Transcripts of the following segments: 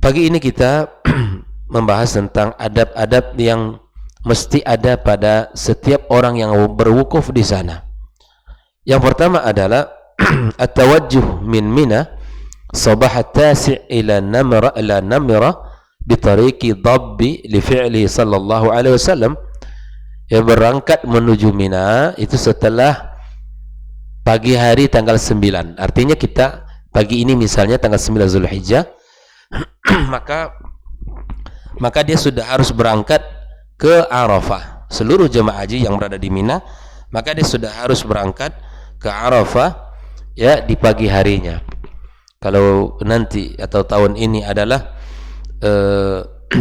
Pagi ini kita membahas tentang adab-adab yang mesti ada pada setiap orang yang berwukuf di sana. Yang pertama adalah at-tawajjuh min Mina sabah at-tasi' ila Namira bi tariqi dhabbi li fi'li sallallahu alaihi wasallam. Yang berangkat menuju Mina itu setelah pagi hari tanggal 9. Artinya kita pagi ini misalnya tanggal 9 Zulhijjah, maka dia sudah harus berangkat ke Arafah. Seluruh jemaah haji yang berada di Mina, maka dia sudah harus berangkat ke Arafah ya di pagi harinya. Kalau nanti atau tahun ini adalah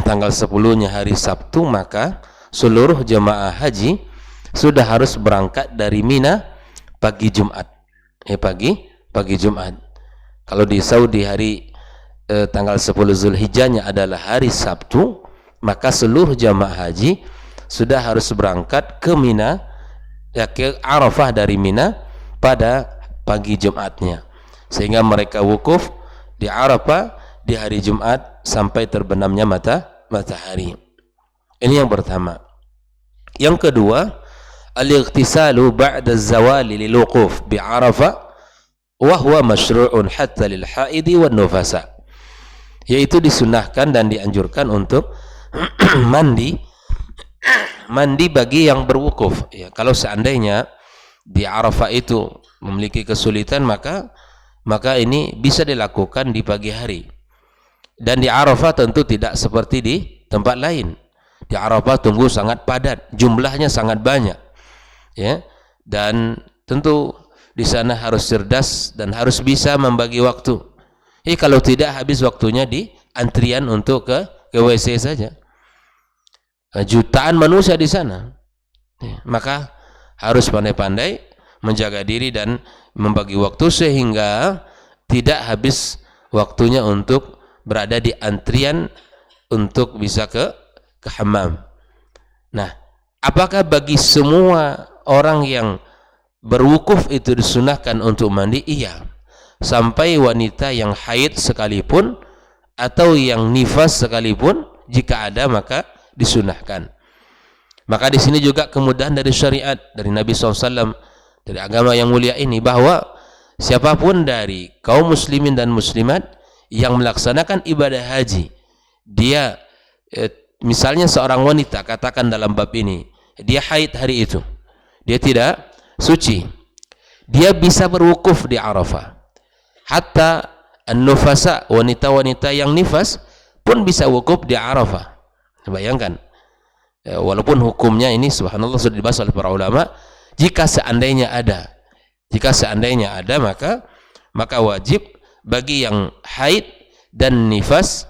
tanggal 10-nya hari Sabtu, maka seluruh jemaah haji sudah harus berangkat dari Mina pagi Jumat. Pagi Jumat. Kalau di Saudi hari tanggal 10 Zulhijjahnya adalah hari Sabtu, maka seluruh jamaah haji sudah harus berangkat ke Mina, ya, ke Arafah dari Mina pada pagi Jumatnya, sehingga mereka wukuf di Arafah di hari Jumat sampai terbenamnya matahari. Ini yang pertama. Yang kedua, al-ightisalu ba'da az-zawali lil-wuquf bi Arafah wa huwa masyru'un hatta lil haidi wan nufasa. Yaitu disunahkan dan dianjurkan untuk mandi bagi yang berwukuf. Ya, kalau seandainya di Arafah itu memiliki kesulitan, maka ini bisa dilakukan di pagi hari. Dan di Arafah tentu tidak seperti di tempat lain. Di Arafah tunggu sangat padat, jumlahnya sangat banyak. Ya, dan tentu di sana harus cerdas dan harus bisa membagi waktu. Kalau tidak, habis waktunya di antrian untuk ke WC saja. Jutaan manusia di sana. Maka harus pandai-pandai menjaga diri dan membagi waktu sehingga tidak habis waktunya untuk berada di antrian untuk bisa ke hammam. Nah, apakah bagi semua orang yang berwukuf itu disunahkan untuk mandi? Iya. Sampai wanita yang haid sekalipun atau yang nifas sekalipun, jika ada maka disunahkan. Maka di sini juga kemudahan dari syariat dari Nabi SAW, dari agama yang mulia ini, bahwa siapapun dari kaum muslimin dan muslimat yang melaksanakan ibadah haji, dia misalnya seorang wanita, katakan dalam bab ini dia haid hari itu, dia tidak suci, dia bisa berwukuf di Arafah. Hatta an-nufasa, wanita-wanita yang nifas pun bisa wukuf di Arafah. Bayangkan, walaupun hukumnya ini subhanallah sudah dibahas oleh para ulama, jika seandainya ada maka wajib bagi yang haid dan nifas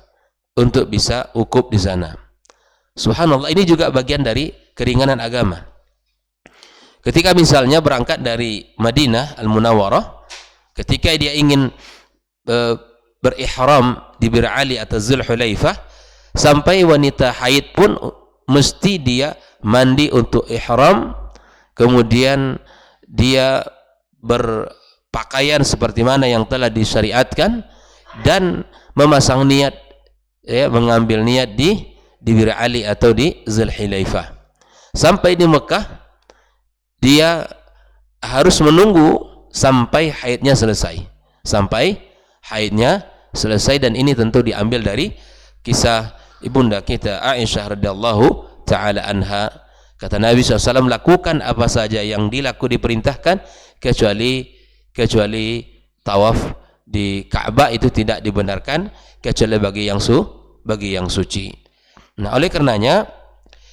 untuk bisa wukuf di sana. Subhanallah, ini juga bagian dari keringanan agama. Ketika misalnya berangkat dari Madinah Al-Munawwarah, ketika dia ingin berihram di Bir Ali atau Zulhulaifah, sampai wanita haid pun mesti dia mandi untuk ihram, kemudian dia berpakaian seperti mana yang telah disyariatkan dan memasang niat, ya, mengambil niat di Bir Ali atau di Zulhulaifah. Sampai di Mekah dia harus menunggu sampai haidnya selesai, dan ini tentu diambil dari kisah ibunda kita Aisyah radhiyallahu taala anha. Kata Nabi SAW, lakukan apa saja yang diperintahkan kecuali tawaf di Ka'bah itu tidak dibenarkan kecuali bagi yang suci. Nah, oleh karenanya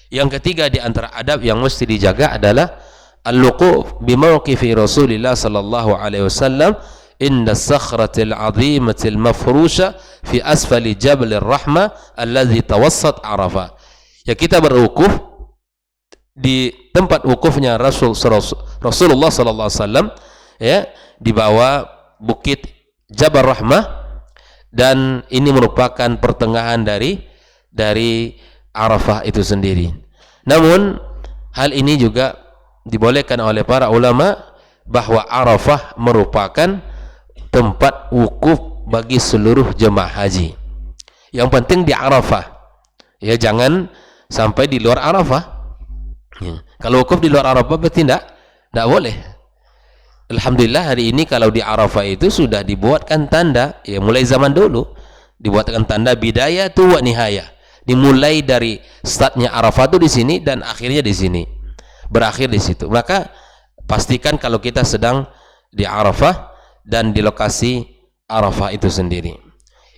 yang ketiga di antara adab yang mesti dijaga adalah al-wuquf bi mawqifi Rasulillah sallallahu alaihi wasallam inda as-sakhratil 'azimatil mafrusha fi asfali Jabalir Rahmah alladhi tawassat Arafah. Ya, kita berwukuf di tempat wukufnya Rasulullah sallallahu alaihi wasallam, ya, di bawah bukit Jabal Rahmah, dan ini merupakan pertengahan dari Arafah itu sendiri. Namun hal ini juga dibolehkan oleh para ulama bahwa Arafah merupakan tempat wukuf bagi seluruh jemaah haji. Yang penting di Arafah. Ya, jangan sampai di luar Arafah. Ya. Kalau wukuf di luar Arafah berarti tidak boleh. Alhamdulillah hari ini kalau di Arafah itu sudah dibuatkan tanda, ya mulai zaman dulu dibuatkan tanda bidayah wa nihayah. Dimulai dari startnya Arafah itu di sini dan akhirnya di sini. Berakhir di situ. Maka pastikan kalau kita sedang di Arafah dan di lokasi Arafah itu sendiri.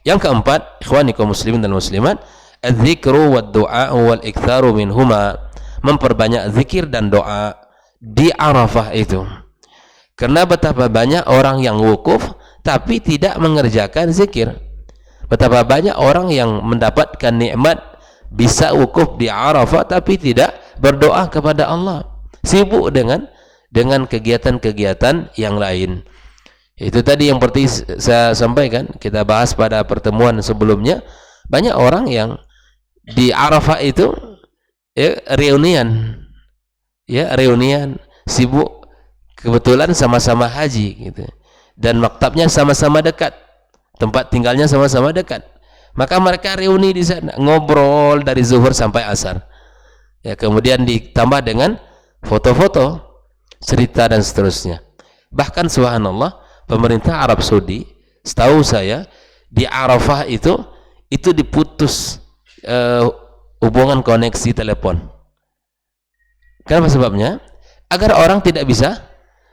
Yang keempat, ikhwani kaum muslimin dan muslimat, az-zikru wad-du'a wal-iktsaru minhuma, memperbanyak zikir dan doa di Arafah itu. Karena betapa banyak orang yang wukuf tapi tidak mengerjakan zikir. Betapa banyak orang yang mendapatkan nikmat bisa wukuf di Arafah tapi tidak berdoa kepada Allah. Sibuk dengan kegiatan-kegiatan yang lain. Itu tadi yang seperti saya sampaikan, kita bahas pada pertemuan sebelumnya, banyak orang yang di Arafah itu reunian, sibuk, kebetulan sama-sama haji gitu. Dan maktabnya sama-sama dekat, tempat tinggalnya sama-sama dekat. Maka mereka reuni di sana, ngobrol dari zuhur sampai asar. Ya, kemudian ditambah dengan foto-foto, cerita dan seterusnya. Bahkan subhanallah, pemerintah Arab Saudi, setahu saya di Arafah itu diputus hubungan koneksi telepon. Kenapa sebabnya? Agar orang tidak bisa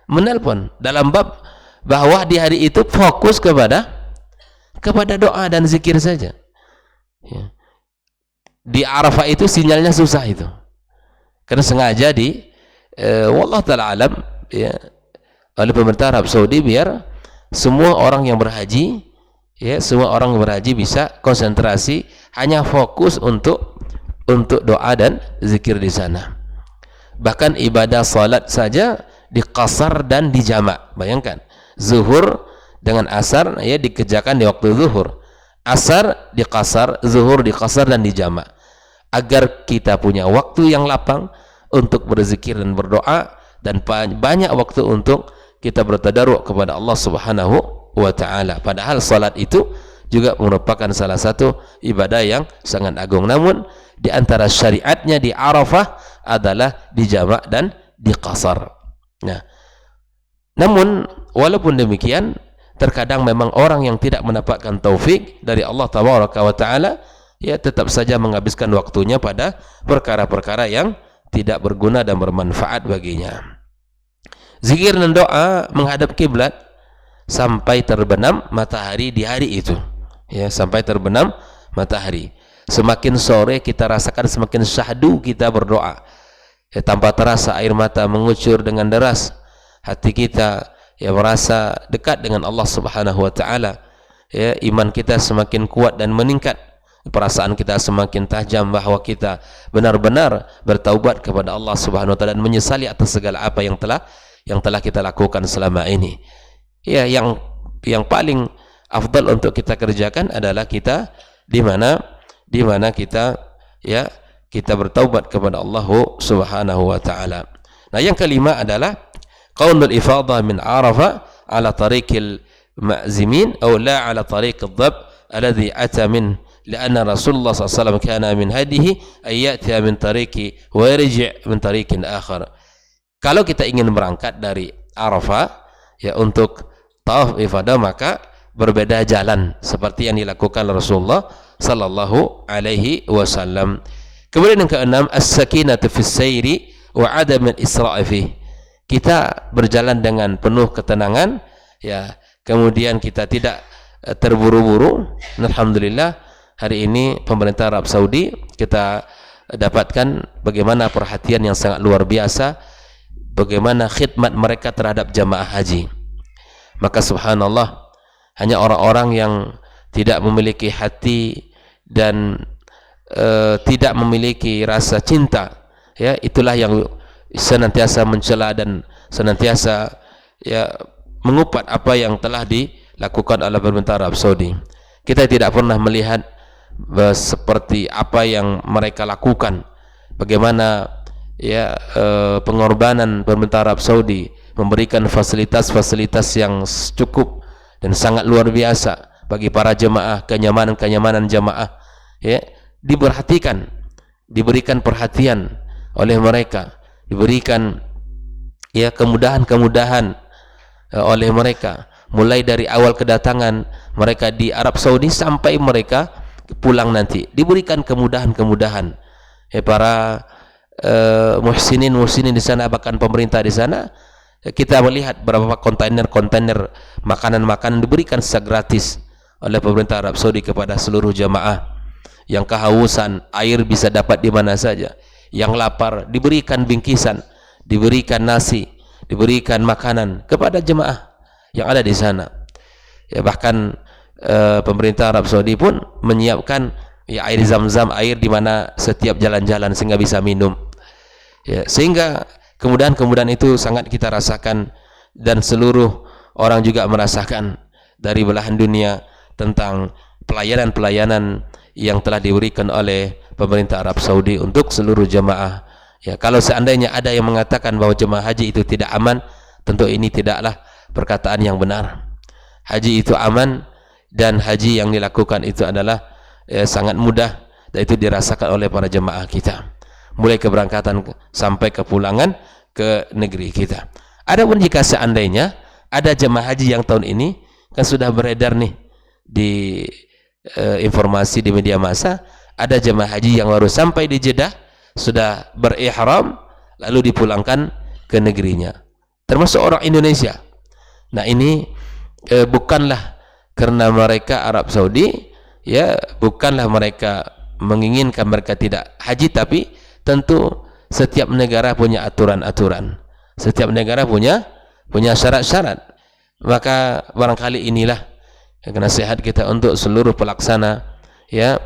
menelpon, dalam bab bahwa di hari itu fokus kepada doa dan zikir saja. Ya. Di Arafah itu sinyalnya susah itu, karena sengaja wallahu ta'ala alam, ya, oleh pemerintah Arab Saudi biar semua orang yang berhaji, ya, semua orang yang berhaji bisa konsentrasi, hanya fokus untuk doa dan zikir di sana. Bahkan ibadah salat saja diqasar dan dijamak. Bayangkan, zuhur dengan asar ya dikerjakan di waktu zuhur, asar diqasar, zuhur diqasar dan dijamak, agar kita punya waktu yang lapang untuk berzikir dan berdoa, dan banyak waktu untuk kita bertadarruk kepada Allah Subhanahu wa ta'ala. Padahal salat itu juga merupakan salah satu ibadah yang sangat agung. Namun di antara syariatnya di Arafah adalah dijamak dan diqasar. Nah, namun walaupun demikian, terkadang memang orang yang tidak mendapatkan taufik dari Allah Tabaraka wa ta'ala, ya tetap saja menghabiskan waktunya pada perkara-perkara yang tidak berguna dan bermanfaat baginya. Zikir dan doa menghadap kiblat sampai terbenam matahari di hari itu, ya, sampai terbenam matahari. Semakin sore kita rasakan semakin syahdu kita berdoa, ya, tanpa terasa air mata mengucur dengan deras. Hati kita ya merasa dekat dengan Allah Subhanahu wa ta'ala, ya, iman kita semakin kuat dan meningkat, perasaan kita semakin tajam bahwa kita benar-benar bertaubat kepada Allah Subhanahu wa ta'ala dan menyesali atas segala apa yang telah kita lakukan selama ini. Ya, yang paling afdal untuk kita kerjakan adalah kita di mana kita bertaubat kepada Allah Subhanahu wa ta'ala. Nah, yang kelima adalah qaulul ifadah min Arafah ala tariqil ma'zimin aw la ala tariqid dhab alladhi ata min, lianna Rasulullah SAW kana min hadihi ay ya'tiya min tariqi wa yarji' min tariqin akhar. Kalau kita ingin berangkat dari Arafah ya untuk tawaf ifadah, maka berbeda jalan seperti yang dilakukan Rasulullah sallallahu alaihi wasallam. Kemudian yang keenam, as-sakinatu fis sayri wa 'adam al-isra' fi. Kita berjalan dengan penuh ketenangan, ya, kemudian kita tidak terburu-buru. Alhamdulillah hari ini pemerintah Arab Saudi kita dapatkan bagaimana perhatian yang sangat luar biasa, bagaimana khidmat mereka terhadap jamaah haji. Maka subhanallah, hanya orang-orang yang tidak memiliki hati dan tidak memiliki rasa cinta, ya, itulah yang senantiasa mencela dan senantiasa ya mengupat apa yang telah dilakukan oleh pemerintah Arab Saudi. Kita tidak pernah melihat seperti apa yang mereka lakukan, bagaimana ya pengorbanan pemerintah Arab Saudi memberikan fasilitas-fasilitas yang cukup dan sangat luar biasa, bagi para jemaah, kenyamanan jemaah, ya, diperhatikan, diberikan perhatian oleh mereka, diberikan ya kemudahan-kemudahan oleh mereka, mulai dari awal kedatangan mereka di Arab Saudi sampai mereka pulang nanti, diberikan kemudahan-kemudahan. Para muhsinin di sana, bahkan pemerintah di sana, kita melihat beberapa kontainer makanan-makanan diberikan secara gratis oleh pemerintah Arab Saudi kepada seluruh jamaah. Yang kehausan, air bisa dapat di mana saja. Yang lapar diberikan bingkisan, diberikan nasi, diberikan makanan kepada jemaah yang ada di sana. Ya, bahkan pemerintah Arab Saudi pun menyiapkan ya air zam-zam, air di mana setiap jalan-jalan sehingga bisa minum. Ya, sehingga kemudahan-kemudahan itu sangat kita rasakan, dan seluruh orang juga merasakan dari belahan dunia tentang pelayanan-pelayanan yang telah diberikan oleh pemerintah Arab Saudi untuk seluruh jemaah. Ya, kalau seandainya ada yang mengatakan bahwa jemaah haji itu tidak aman, tentu ini tidaklah perkataan yang benar. Haji itu aman, dan haji yang dilakukan itu adalah sangat mudah, dan itu dirasakan oleh para jemaah kita, mulai keberangkatan sampai kepulangan ke negeri kita. Adapun jika seandainya ada jemaah haji yang tahun ini kan sudah beredar nih di informasi di media massa, ada jemaah haji yang baru sampai di Jeddah, sudah berihram lalu dipulangkan ke negerinya, termasuk orang Indonesia. Nah, ini bukanlah karena mereka Arab Saudi, ya, bukanlah mereka menginginkan mereka tidak haji, tapi tentu setiap negara punya aturan-aturan, setiap negara punya syarat-syarat. Maka barangkali inilah nasihat kita untuk seluruh pelaksana, ya,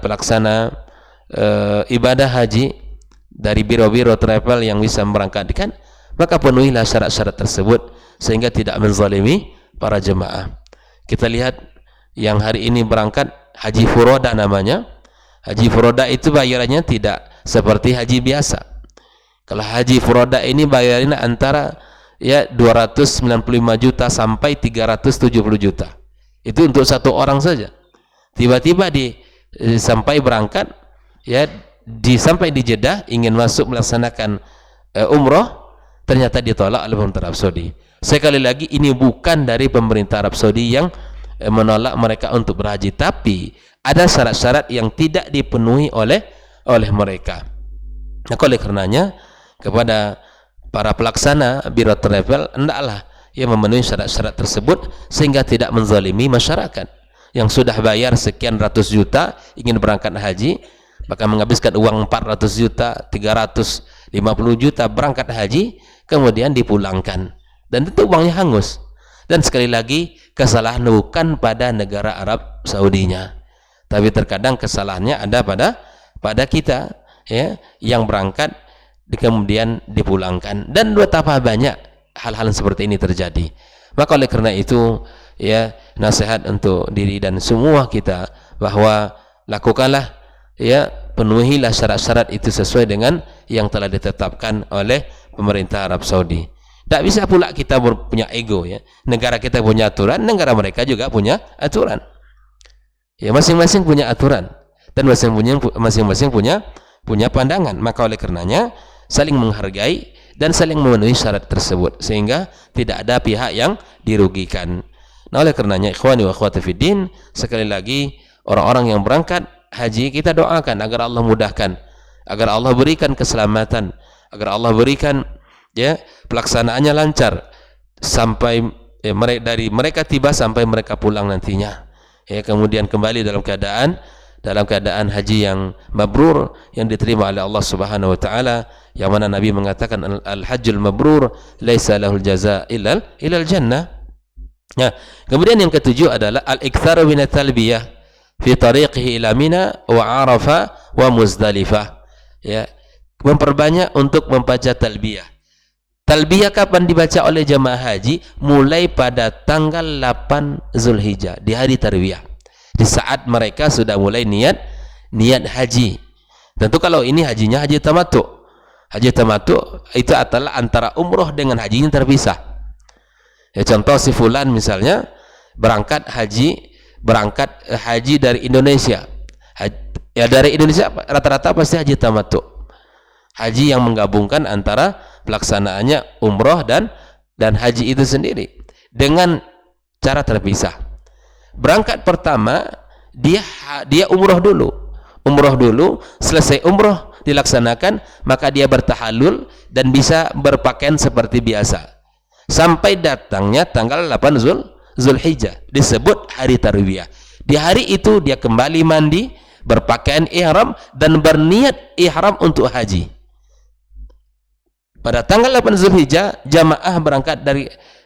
ibadah haji dari biro-biro travel yang bisa memberangkatkan, maka penuhilah syarat-syarat tersebut sehingga tidak menzalimi para jemaah. Kita lihat yang hari ini berangkat haji furoda namanya. Haji furoda itu bayarannya tidak seperti haji biasa. Kalau haji furoda ini bayarannya antara ya 295 juta sampai 370 juta. Itu untuk satu orang saja. Tiba-tiba sampai berangkat, ya, sampai di Jeddah ingin masuk melaksanakan umroh, ternyata ditolak oleh pemerintah Arab Saudi. Sekali lagi, ini bukan dari pemerintah Arab Saudi yang menolak mereka untuk berhaji, tapi ada syarat-syarat yang tidak dipenuhi oleh mereka. Nah, oleh karenanya kepada para pelaksana biro travel hendaklah yang memenuhi syarat-syarat tersebut sehingga tidak menzalimi masyarakat yang sudah bayar sekian ratus juta ingin berangkat haji, bahkan menghabiskan uang 400 juta, 350 juta berangkat haji, kemudian dipulangkan, dan tentu uangnya hangus. Dan sekali lagi, kesalahan bukan pada negara Arab Saudinya, tapi terkadang kesalahannya ada pada kita, ya, yang berangkat kemudian dipulangkan, dan betapa banyak hal-hal seperti ini terjadi. Maka oleh karena itu, ya, nasihat untuk diri dan semua kita bahwa lakukanlah, ya, penuhilah syarat-syarat itu sesuai dengan yang telah ditetapkan oleh pemerintah Arab Saudi. Tak bisa pula kita punya ego, ya. Negara kita punya aturan, negara mereka juga punya aturan. Ya, masing-masing punya aturan, dan masing-masing punya pandangan. Maka oleh karenanya saling menghargai dan saling memenuhi syarat tersebut sehingga tidak ada pihak yang dirugikan. Nah, oleh karenanya ikhwani wa akhwati fiddin, sekali lagi orang-orang yang berangkat haji kita doakan agar Allah mudahkan, agar Allah berikan keselamatan, agar Allah berikan, ya, pelaksanaannya lancar sampai dari mereka tiba sampai mereka pulang nantinya, ya, kemudian kembali dalam keadaan haji yang mabrur, yang diterima oleh Allah Subhanahu wa taala, yang mana Nabi mengatakan al-hajjul mabrur laisa lahul jazaa illal jannah. Nah, kemudian yang ketujuh adalah al-iktsaru min at-talbiyah fi tariqihi ila Mina wa Arafah wa Muzdalifah. Ya, memperbanyak untuk membaca talbiyah. Talbiyah kapan dibaca oleh jemaah haji? Mulai pada tanggal 8 Zulhijjah, di hari tarwiyah, di saat mereka sudah mulai niat haji. Tentu kalau ini hajinya haji tamattu. Haji tamattu itu adalah antara umroh dengan hajinya terpisah. Ya, contoh si fulan misalnya berangkat haji berangkat haji dari Indonesia. Ya dari Indonesia rata-rata pasti haji tamattu. Haji yang menggabungkan antara pelaksanaannya umroh dan haji itu sendiri dengan cara terpisah. Berangkat pertama dia umroh dulu, selesai umroh dilaksanakan, maka dia bertahalul dan bisa berpakaian seperti biasa sampai datangnya tanggal 8 Zulhijjah, disebut hari tarwiyah. Di hari itu dia kembali mandi, berpakaian ihram dan berniat ihram untuk haji. Pada tanggal 8 Zulhijjah jamaah berangkat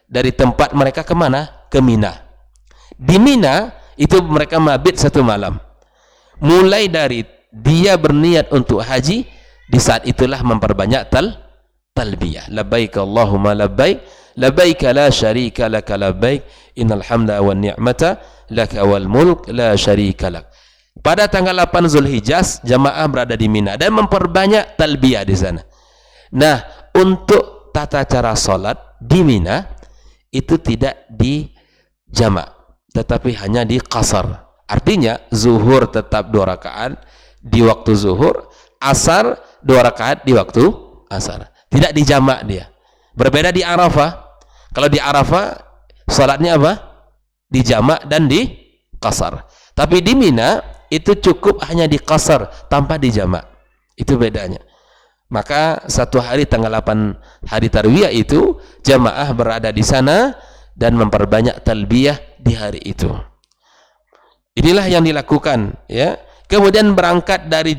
dari tempat mereka ke mana? Ke Mina. Di Mina itu mereka mabit 1 malam. Mulai dari dia berniat untuk haji, di saat itulah memperbanyak talbiyah. Labbaik Allahumma labbaik, labbaik la syarika laka labbaik, innal hamda wan ni'mata laka wal mulk la syarika lak. Pada tanggal 8 Zulhijjah jamaah berada di Mina dan memperbanyak talbiyah di sana. Nah, untuk tata cara salat di Mina itu tidak di jamak, tetapi hanya di qasar. Artinya zuhur tetap 2 rakaat di waktu zuhur, asar 2 rakaat di waktu asar. Tidak di jamak dia. Berbeda di Arafah. Kalau di Arafah salatnya apa? Di jamak dan di qasar. Tapi di Mina itu cukup hanya di qasar tanpa di jamak. Itu bedanya. Maka 1 hari tanggal 8 hari tarwiyah itu jamaah berada di sana dan memperbanyak talbiyah di hari itu. Inilah yang dilakukan, ya. Kemudian berangkat dari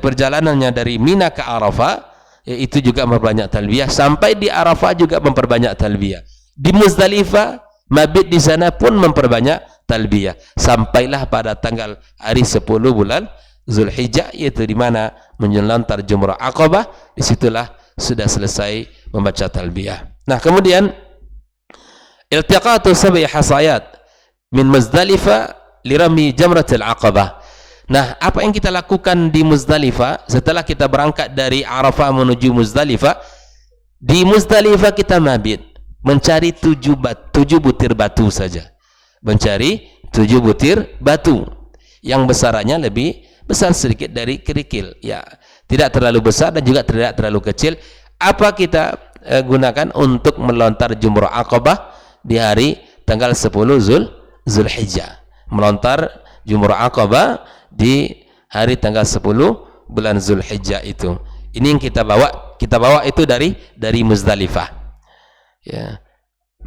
perjalanannya dari Mina ke Arafah, itu juga memperbanyak talbiyah, sampai di Arafah juga memperbanyak talbiyah. Di Muzdalifah mabit di sana pun memperbanyak talbiyah, sampailah pada tanggal hari 10 bulan Zulhijjah, yaitu di mana melontar Jumrah Aqabah. Disitulah sudah selesai membaca talbiyah. Nah, kemudian iltiqatu sab'i hasayat min Muzdalifah lirami jamratil Aqabah. Nah, apa yang kita lakukan di Muzdalifah setelah kita berangkat dari Arafah menuju Muzdalifah? Di Muzdalifah kita mabit mencari 7 butir batu saja. Mencari 7 butir batu yang besarannya lebih besar sedikit dari kerikil, ya, tidak terlalu besar dan juga tidak terlalu kecil. Apa kita gunakan untuk melontar Jumrah Aqabah di hari tanggal 10 Zulhijjah? Melontar Jumrah Aqabah di hari tanggal 10 bulan Zulhijjah itu. Ini yang kita bawa itu dari Muzdalifah. Ya.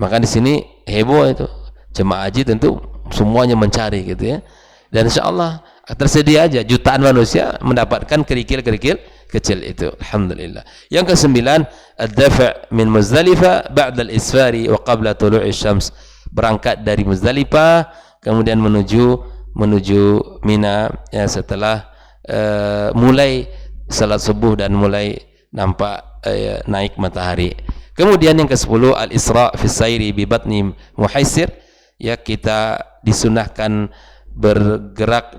Maka di sini heboh itu. Jemaah haji tentu semuanya mencari gitu, ya. Dan insyaallah tersedia aja jutaan manusia mendapatkan kerikil-kerikil kecil itu. Alhamdulillah. Yang ke-9, ad-daf' min Muzdalifah ba'da al-isfari wa qabla tulu'i syams. Berangkat dari Muzdalifah kemudian menuju Mina, ya, setelah mulai salat subuh dan mulai nampak naik matahari. Kemudian yang ke-10, al-isra' fi sayri bi batni Muhaisir, ya, kita disunahkan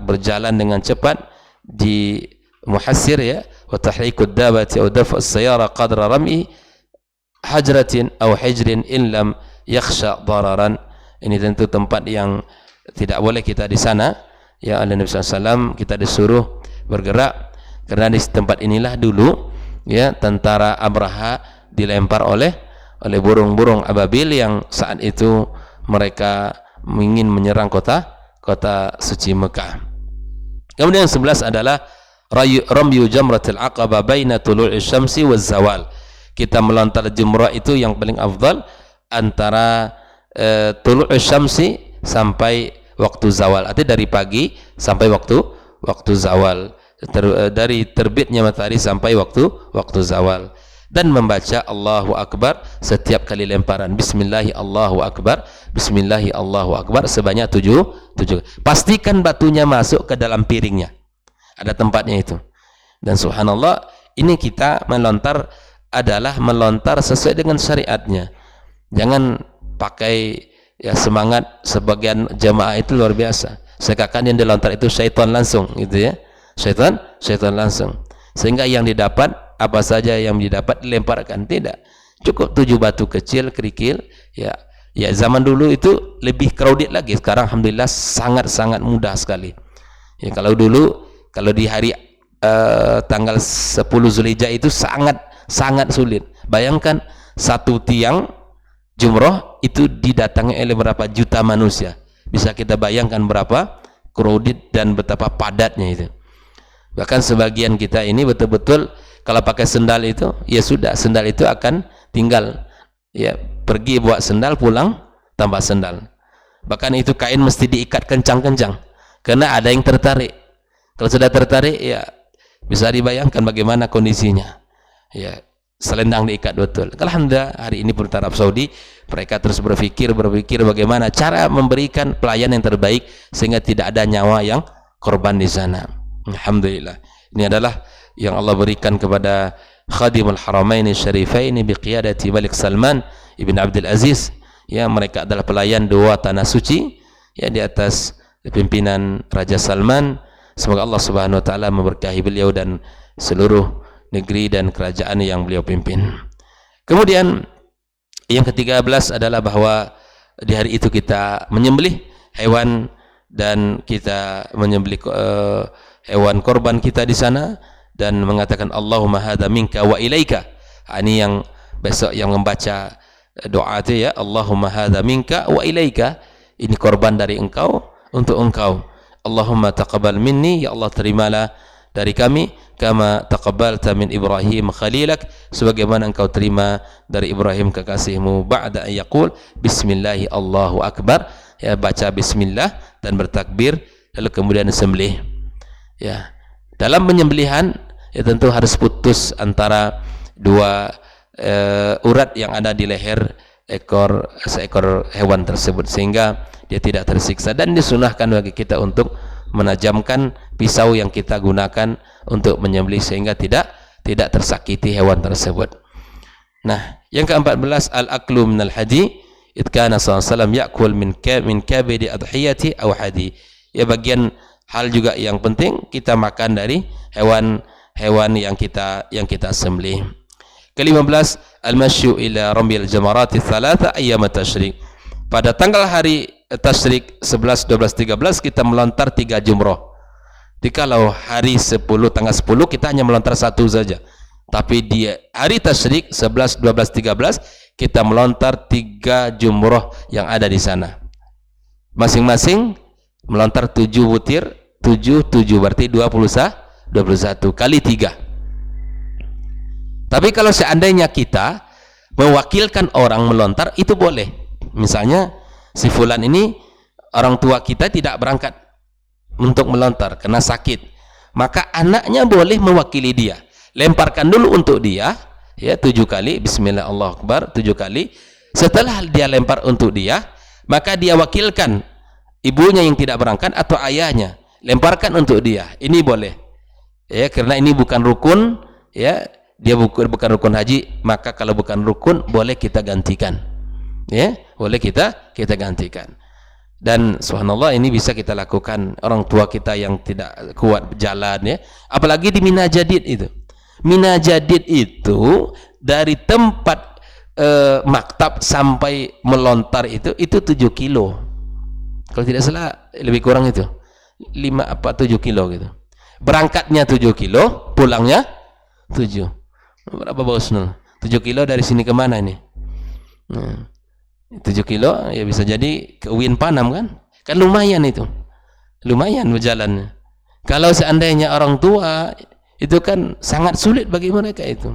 berjalan dengan cepat di Muhassir, ya, wa tahrikud dabati aw daf'us sayara qadra ram'i hajratin aw hijrin in lam yakhsha dararan. Ini tentu tempat yang tidak boleh kita di sana, ya. Oleh Nabi SAW kita disuruh bergerak karena di tempat inilah dulu, ya, tentara Abraha dilempar oleh burung-burung ababil yang saat itu mereka ingin menyerang kota suci Mekah. Kemudian yang 11 adalah ramyu jamratil aqabah baina tulu'i syamsi waz zawal. Kita melontar jumrah itu yang paling afdal antara tulu'i syamsi sampai waktu zawal. Artinya dari pagi sampai waktu zawal. Dari terbitnya matahari sampai waktu zawal. Dan membaca Allahu Akbar setiap kali lemparan. Bismillahi Allahu Akbar, Bismillahi Allahu Akbar sebanyak 7. Pastikan batunya masuk ke dalam piringnya. Ada tempatnya itu. Dan subhanallah, ini kita melontar adalah melontar sesuai dengan syariatnya. Jangan pakai, ya, semangat sebagian jamaah itu luar biasa. Seakan yang dilontar itu syaitan langsung, gitu, ya. Syaitan langsung. Sehingga yang didapat, apa saja yang didapat dilemparkan. Tidak, cukup 7 batu kecil kerikil, ya, Ya, zaman dulu itu lebih crowded lagi. Sekarang alhamdulillah sangat-sangat mudah sekali. Ya, kalau dulu kalau di hari tanggal 10 Zulhijjah itu sangat sulit. Bayangkan satu tiang jumroh itu didatangi oleh berapa juta manusia. Bisa kita bayangkan berapa crowded dan betapa padatnya itu. Bahkan sebagian kita ini betul-betul kalau pakai sendal itu, ya sudah, sendal itu akan tinggal, ya, pergi buat sendal, pulang tanpa sendal. Bahkan itu kain mesti diikat kencang-kencang karena ada yang tertarik. Kalau sudah tertarik, ya bisa dibayangkan bagaimana kondisinya. Ya, selendang diikat betul. Alhamdulillah hari ini pemerintah Arab Saudi mereka terus berpikir bagaimana cara memberikan pelayanan yang terbaik sehingga tidak ada nyawa yang korban di sana. Alhamdulillah. Ini adalah yang Allah berikan kepada Khadimul Haramain Syarifain biqiyadati Malik Salman Ibn Abdul Aziz. Ya, mereka adalah pelayan dua tanah suci, ya, di atas pimpinan Raja Salman. Semoga Allah Subhanahu wa taala memberkahi beliau dan seluruh negeri dan kerajaan yang beliau pimpin. Kemudian yang ke-13 adalah bahwa di hari itu kita menyembelih hewan dan kita menyembelih hewan korban kita di sana dan mengatakan Allahumma hadza minka wa ilaika. Ini yang besok yang membaca doa itu, ya, Allahumma hadza minka wa ilaika. Ini korban dari engkau untuk engkau. Allahumma taqabbal minni, ya Allah terimalah dari kami, kama taqabbalta min Ibrahim khalilak, sebagaimana engkau terima dari Ibrahim kekasihmu. Ba'da yaqul bismillahi Allahu akbar, ya, baca bismillah dan bertakbir lalu kemudian sembelih. Ya, dalam penyembelihan ya tentu harus putus antara dua urat yang ada di leher seekor hewan tersebut sehingga dia tidak tersiksa, dan disunahkan bagi kita untuk menajamkan pisau yang kita gunakan untuk menyembelih sehingga tidak tersakiti hewan tersebut. Nah, yang ke-14 al-aklu minal hadi, id kana sallallahu alaihi wasallam ya'kul min kabidi adhiyati aw hadi. Ya, bagian hal juga yang penting kita makan dari hewan yang kita sembelih. Ke-15 al-masyu ila rambil jamarati thalatha ayyam tasyrik. Pada tanggal hari tasyrik 11, 12, 13 kita melontar 3 jumroh. Kalau hari 10 tanggal 10 kita hanya melontar 1 saja. Tapi di hari tasyrik 11, 12, 13 kita melontar 3 jumroh yang ada di sana. Masing-masing melontar 7 butir, 7 berarti 21 kali 3. Tapi kalau seandainya kita mewakilkan orang melontar, itu boleh. Misalnya si fulan ini orang tua kita tidak berangkat untuk melontar karena sakit, maka anaknya boleh mewakili dia. Lemparkan dulu untuk dia, ya, 7 kali bismillah Allahu akbar 7 kali. Setelah dia lempar untuk dia, maka dia wakilkan ibunya yang tidak berangkat atau ayahnya, lemparkan untuk dia. Ini boleh, ya, karena ini bukan rukun, ya, dia bukan rukun haji. Maka kalau bukan rukun boleh kita gantikan, ya, boleh kita gantikan. Dan subhanallah ini bisa kita lakukan orang tua kita yang tidak kuat berjalan, ya, apalagi di Mina Jadid itu. Mina Jadid itu dari tempat maktab sampai melontar itu 7 kilo. Kalau tidak salah lebih kurang itu 7 kilo gitu. Berangkatnya 7 kilo, pulangnya 7. Berapa bos? 7 kilo dari sini kemana ini? 7 kilo ya bisa jadi ke Uin Panam kan lumayan itu, lumayan berjalannya. Kalau seandainya orang tua itu kan sangat sulit bagi mereka itu.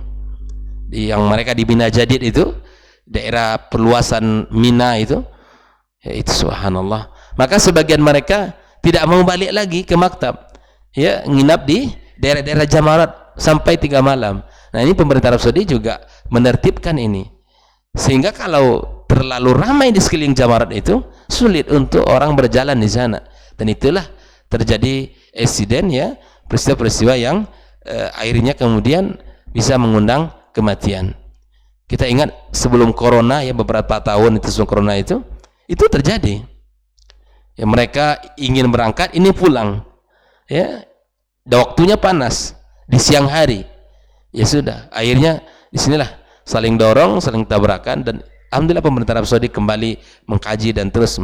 Yang mereka di Mina Jadid itu daerah perluasan Mina itu, ya, itu subhanallah. Maka sebagian mereka tidak mau balik lagi ke maktab, ya, nginap di daerah-daerah Jamarat sampai 3 malam. Nah, ini pemerintah Arab Saudi juga menertibkan ini, sehingga kalau terlalu ramai di sekeliling Jamarat itu sulit untuk orang berjalan di sana, dan itulah terjadi insiden, ya, peristiwa-peristiwa yang akhirnya kemudian bisa mengundang kematian. Kita ingat sebelum corona, ya, beberapa tahun itu sebelum corona itu terjadi, ya, mereka ingin berangkat, ini pulang, ya, waktunya panas di siang hari, ya sudah, akhirnya disinilah saling dorong, saling tabrakan, dan Alhamdulillah pemerintah Arab Saudi kembali mengkaji dan terus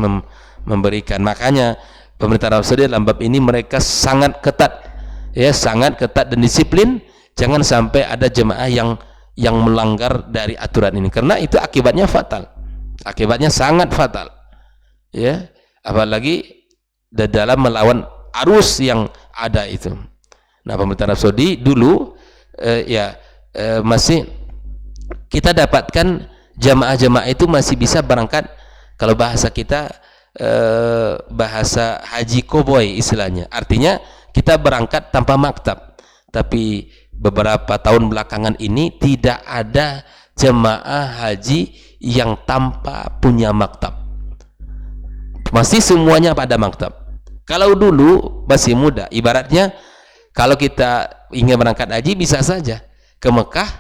memberikan. Makanya pemerintah Arab Saudi dalam bab ini mereka sangat ketat, ya, sangat ketat dan disiplin. Jangan sampai ada jemaah yang melanggar dari aturan ini, karena itu akibatnya fatal, akibatnya sangat fatal, ya, apalagi dalam melawan arus yang ada itu. Nah, pemerintah Arab Saudi dulu masih kita dapatkan jamaah-jamaah itu masih bisa berangkat, kalau bahasa kita bahasa haji koboi istilahnya, artinya kita berangkat tanpa maktab. Tapi beberapa tahun belakangan ini tidak ada jemaah haji yang tanpa punya maktab, masih semuanya pada maktab. Kalau dulu masih muda, ibaratnya kalau kita ingin berangkat haji bisa saja ke Mekah,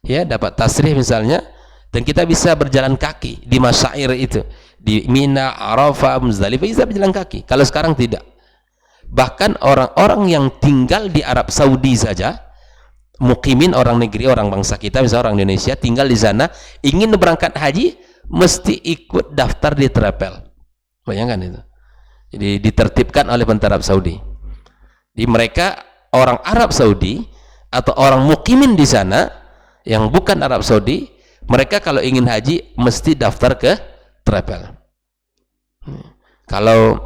ya, dapat tasrih misalnya, dan kita bisa berjalan kaki di masyair itu, di Mina, Arafah, Muzdalifah, bisa berjalan kaki. Kalau sekarang tidak. Bahkan orang-orang yang tinggal di Arab Saudi saja, mukimin, orang negeri, orang bangsa kita, misalnya orang Indonesia tinggal di sana, ingin berangkat haji mesti ikut daftar di travel. Bayangkan itu. Jadi ditertibkan oleh pemerintah Arab Saudi. Di mereka orang Arab Saudi atau orang mukimin di sana yang bukan Arab Saudi, mereka kalau ingin haji mesti daftar ke travel. Kalau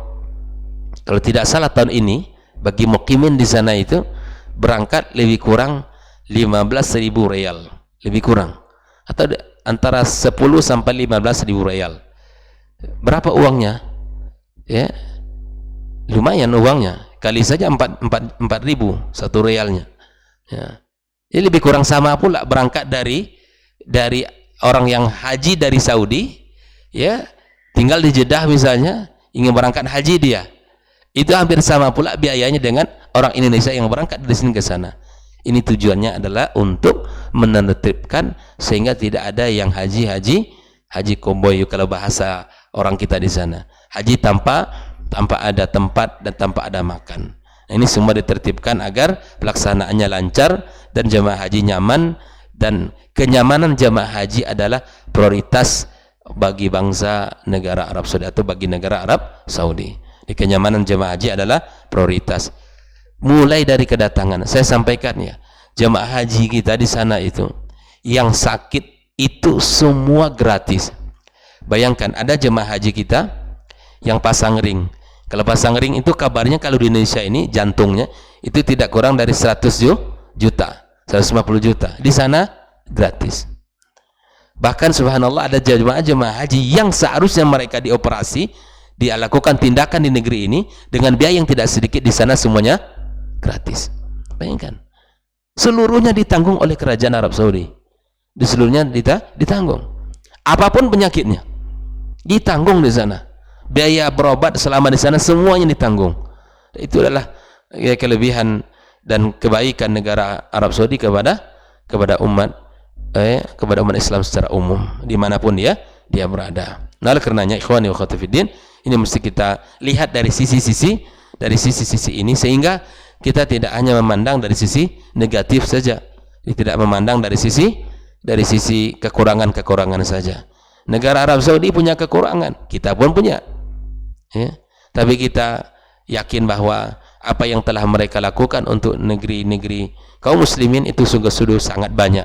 tidak salah tahun ini bagi mukimin di sana itu berangkat lebih kurang 15.000 rial, lebih kurang, atau antara 10 sampai 15.000 rial. Berapa uangnya? Ya, lumayan uangnya, kali saja 4.000 satu rialnya, ya. Jadi lebih kurang sama pula berangkat dari orang yang haji dari Saudi, ya, tinggal di Jeddah misalnya, ingin berangkat haji dia, itu hampir sama pula biayanya dengan orang Indonesia yang berangkat dari sini ke sana. Ini tujuannya adalah untuk menertibkan sehingga tidak ada yang haji koboi, kalau bahasa orang kita di sana, haji tanpa ada tempat dan tanpa ada makan. Nah, ini semua ditertibkan agar pelaksanaannya lancar dan jemaah haji nyaman, dan kenyamanan jemaah haji adalah prioritas bagi bangsa negara Arab Saudi atau bagi negara Arab Saudi. Di kenyamanan jemaah haji adalah prioritas. Mulai dari kedatangan, saya sampaikan ya, jemaah haji kita di sana itu yang sakit itu semua gratis. Bayangkan ada jemaah haji kita yang pasang ring. Kalau pasang ring itu kabarnya kalau di Indonesia ini jantungnya itu tidak kurang dari 100 juta, 150 juta. Di sana gratis. Bahkan subhanallah ada jemaah haji yang seharusnya mereka dioperasi, dia lakukan tindakan di negeri ini dengan biaya yang tidak sedikit, di sana semuanya gratis. Bayangkan, seluruhnya ditanggung oleh kerajaan Arab Saudi. Di seluruhnya ditanggung. Apapun penyakitnya ditanggung di sana. Biaya berobat selama di sana semuanya ditanggung. Itu adalah ya, kelebihan dan kebaikan negara Arab Saudi kepada umat Islam secara umum dimanapun dia berada. Nah, oleh karenanya ikhwani wa akhwati fiddin, ini mesti kita lihat dari sisi-sisi ini, sehingga kita tidak hanya memandang dari sisi negatif saja, tidak memandang dari sisi kekurangan saja. Negara Arab Saudi punya kekurangan, kita pun punya, ya. Tapi kita yakin bahwa apa yang telah mereka lakukan untuk negeri-negeri kaum muslimin itu sungguh-sungguh sangat banyak,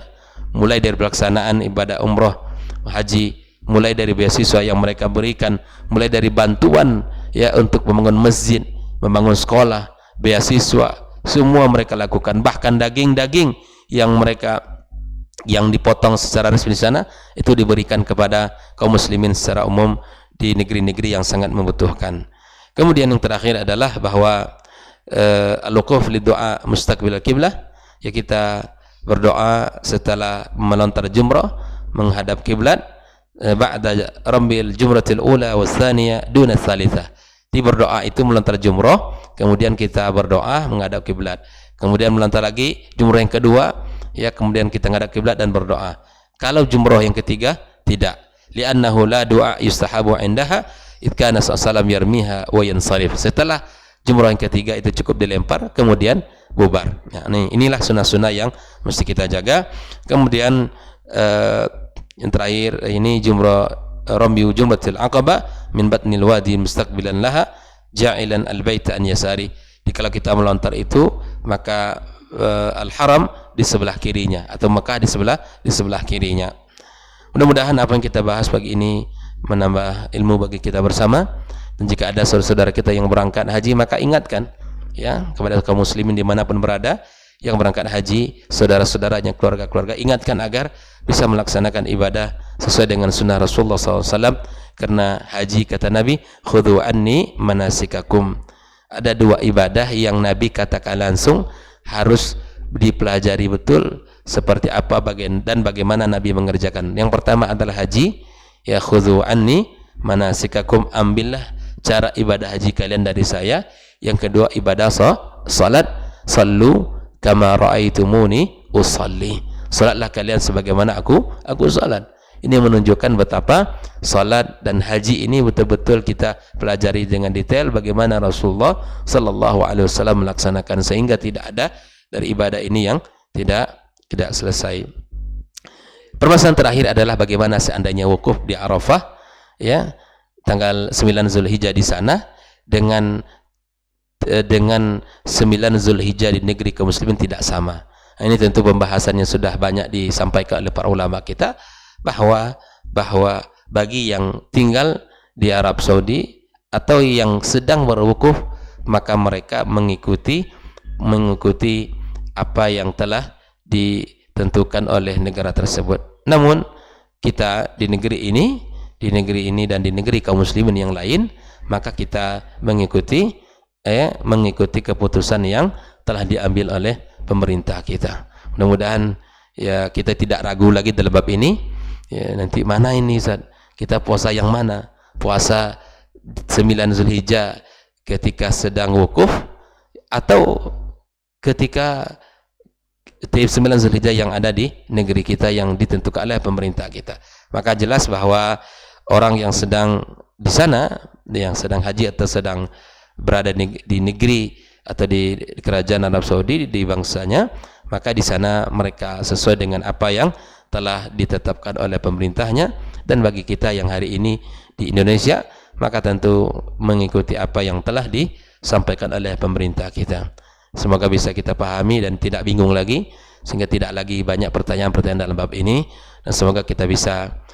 mulai dari pelaksanaan ibadah umroh, haji, mulai dari beasiswa yang mereka berikan, mulai dari bantuan ya untuk membangun masjid, membangun sekolah, beasiswa, semua mereka lakukan. Bahkan daging-daging yang dipotong secara resmi di sana itu diberikan kepada kaum muslimin secara umum di negeri-negeri yang sangat membutuhkan. Kemudian yang terakhir adalah bahwa al-wuquf li doa mustaqbil al-qiblah, ya, kita berdoa setelah melontar jumrah menghadap kiblat, ba'da rambil jumratil ula wa tsaniyah duna tsalitsah. Di berdoa itu melontar jumrah, kemudian kita berdoa menghadap kiblat, kemudian melontar lagi jumrah yang kedua, ya, kemudian kita menghadap kiblat dan berdoa. Kalau jumrah yang ketiga tidak, li'annahu la du'a yustahabu indaha id kana sallam yarmiha wa yansarif. Setelah jumrah yang ketiga itu cukup dilempar kemudian bubar. Ya, inilah sunnah-sunnah yang mesti kita jaga. Kemudian Yang terakhir ini ramyu jumratil aqabah min batnil wadi mustaqbilan laha ja'ilan al-baita an yasari. Jadi kalau kita melontar itu, maka al-haram di sebelah kirinya, atau Mekah di sebelah kirinya. Mudah-mudahan apa yang kita bahas pagi ini menambah ilmu bagi kita bersama. Dan jika ada saudara-saudara kita yang berangkat haji, maka ingatkan ya kepada kaum muslimin dimanapun berada yang berangkat haji, saudara-saudaranya, keluarga-keluarga, ingatkan agar bisa melaksanakan ibadah sesuai dengan sunnah Rasulullah SAW. Karena haji, kata Nabi, khudhu anni manasikakum. Ada dua ibadah yang Nabi katakan langsung harus dipelajari betul seperti apa dan bagaimana Nabi mengerjakan. Yang pertama adalah haji, ya khudhu anni manasikakum, ambillah cara ibadah haji kalian dari saya. Yang kedua ibadah salat, sallu kama ra'aitumuni usalli, salatlah kalian sebagaimana aku salat. Ini menunjukkan betapa salat dan haji ini betul-betul kita pelajari dengan detail bagaimana Rasulullah sallallahu alaihi wasallam melaksanakan, sehingga tidak ada dari ibadah ini yang tidak selesai. Permasalahan terakhir adalah bagaimana seandainya wukuf di Arafah, ya, tanggal 9 Zulhijjah di sana dengan 9 Zulhijjah di negeri kaum muslimin tidak sama. Nah, ini tentu pembahasannya sudah banyak disampaikan oleh para ulama kita, bahwa bagi yang tinggal di Arab Saudi atau yang sedang berwukuf, maka mereka mengikuti apa yang telah ditentukan oleh negara tersebut. Namun kita di negeri ini dan di negeri kaum muslimin yang lain, maka kita mengikuti keputusan yang telah diambil oleh pemerintah kita. Mudah-mudahan ya kita tidak ragu lagi dalam bab ini. Ya, nanti mana ini Ustaz? Kita puasa yang mana? Puasa 9 Zulhijjah ketika sedang wukuf, atau ketika 9 Zulhijjah yang ada di negeri kita yang ditentukan oleh pemerintah kita. Maka jelas bahwa orang yang sedang di sana, yang sedang haji atau sedang berada di negeri atau di kerajaan Arab Saudi, di bangsanya, maka di sana mereka sesuai dengan apa yang telah ditetapkan oleh pemerintahnya. Dan bagi kita yang hari ini di Indonesia, maka tentu mengikuti apa yang telah disampaikan oleh pemerintah kita. Semoga bisa kita pahami dan tidak bingung lagi, sehingga tidak lagi banyak pertanyaan-pertanyaan dalam bab ini, dan semoga kita bisa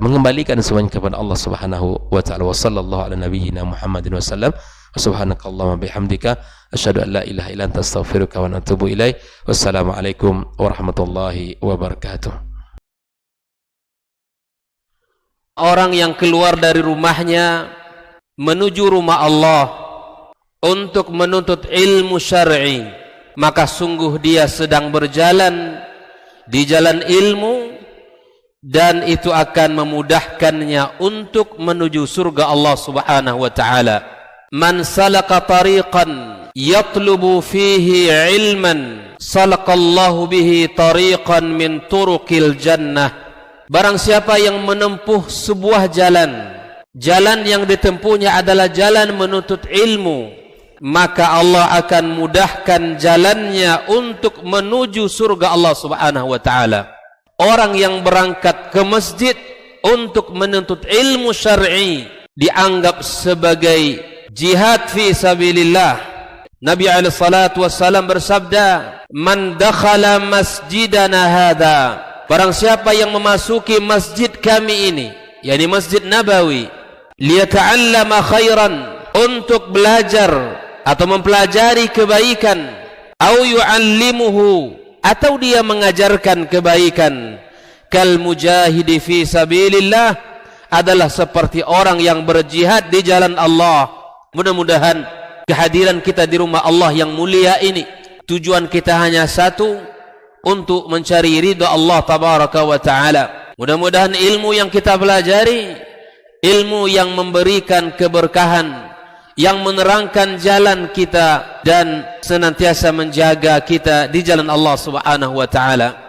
mengembalikan semuanya kepada Allah Subhanahu wa taala. Wa sallallahu ala nabiyyina Muhammadin wasallam. Subhanakallahumma bihamdika asyhadu an la ilaha illa anta astaghfiruka wa atubu ilaik. Wassalamualaikum warahmatullahi wabarakatuh. Orang yang keluar dari rumahnya menuju rumah Allah untuk menuntut ilmu syar'i, maka sungguh dia sedang berjalan di jalan ilmu, dan itu akan memudahkannya untuk menuju surga Allah Subhanahu wa taala. Man salaka tariqan yatlubu fihi ilman salakallahu bihi tariqan min turuqil jannah. Barang siapa yang menempuh sebuah jalan yang ditempuhnya adalah jalan menuntut ilmu, maka Allah akan mudahkan jalannya untuk menuju surga Allah Subhanahu wa taala. Orang yang berangkat ke masjid untuk menuntut ilmu syar'i dianggap sebagai jihad fi sabilillah. Nabi alaihi salatu wassalam bersabda, "Man dakhala masjidana hadza," barang siapa yang memasuki masjid kami ini, yakni Masjid Nabawi, liyata'allama khairan, untuk belajar atau mempelajari kebaikan, au yu'allimuhu, atau dia mengajarkan kebaikan, kal mujahidi fi sabilillah, adalah seperti orang yang berjihad di jalan Allah. Mudah-mudahan kehadiran kita di rumah Allah yang mulia ini, tujuan kita hanya satu, untuk mencari ridha Allah tabaraka wa taala. Mudah-mudahan ilmu yang kita pelajari, ilmu yang memberikan keberkahan, yang menerangkan jalan kita dan senantiasa menjaga kita di jalan Allah Subhanahu wa taala.